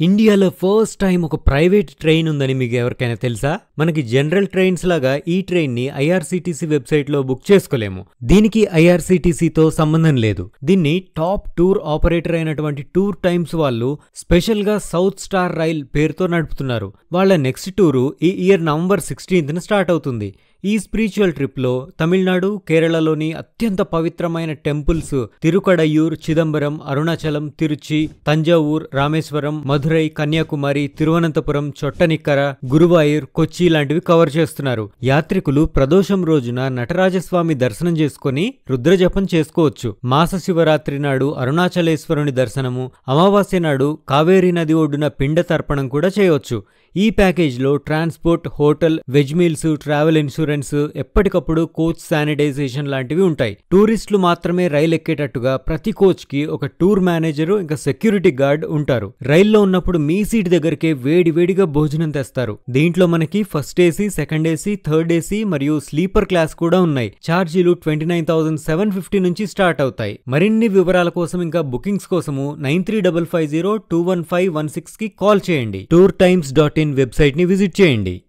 ఇండియాలో first time ఒక private train ఉందని మీకు ఎవరికైనా తెలుసా? మనకి జనరల్ ట్రైన్స్ లాగా ఈ ట్రైన్ ని ఐఆర్సీటీసీ వెబ్సైట్ లో బుక్ చేసుకోలేము. దీనికి ఐఆర్సీటీసీతో సంబంధం లేదు. దీన్ని టాప్ టూర్ ఆపరేటర్ అయినటువంటి టూర్ టైమ్స్ వాళ్ళు స్పెషల్ గా సౌత్ స్టార్ రైల్ పేరుతో నడుపుతున్నారు. వాళ్ళ నెక్స్ట్ టూరు ఈ ఇయర్ నవంబర్ 16th స్టార్ట్ అవుతుంది. ఈ స్పిరిచువల్ ట్రిప్ లో తమిళనాడు, కేరళలోని అత్యంత పవిత్రమైన టెంపుల్స్ తిరుకడయూర్, చిదంబరం, అరుణాచలం, తిరుచి, తంజావూర్, రామేశ్వరం, మధురై, కన్యాకుమారి, తిరువనంతపురం, చొట్టనిక్కర, గురువాయూర్, కొచ్చి లాంటివి కవర్ చేస్తున్నారు. యాత్రికులు ప్రదోషం రోజున నటరాజస్వామి దర్శనం చేసుకుని రుద్రజపం చేసుకోవచ్చు. మాస శివరాత్రి నాడు అరుణాచలేశ్వరుని దర్శనము, అమావాస్య నాడు కావేరీ నది ఒడ్డున పిండ తర్పణం కూడా చేయవచ్చు. ఈ ప్యాకేజ్ లో transport, hotel, veg meals, travel insurance, ఎప్పటికప్పుడు కోచ్ శానిటైజేషన్ లాంటివి ఉంటాయి. టూరిస్టులు మాత్రమే రైలు ఎక్కేటట్టుగా ప్రతి కోచ్ కి ఒక టూర్ మేనేజర్ ఇంకా సెక్యూరిటీ గార్డ్ ఉంటారు. రైల్లో ఉన్నప్పుడు మీ సీట్ దగ్గరకే వేడివేడిగా భోజనం తెస్తారు. దీంట్లో మనకి first AC, second AC, third AC మరియు స్లీపర్ క్లాస్ కూడా ఉన్నాయి. ఛార్జీలు 29,750 నుంచి స్టార్ట్ అవుతాయి. మరిన్ని వివరాల కోసం ఇంకా బుకింగ్స్ కోసము 9355021516 కి కాల్ చేయండి. tourtimes.in వెబ్సైట్ ని విజిట్ చేయండి.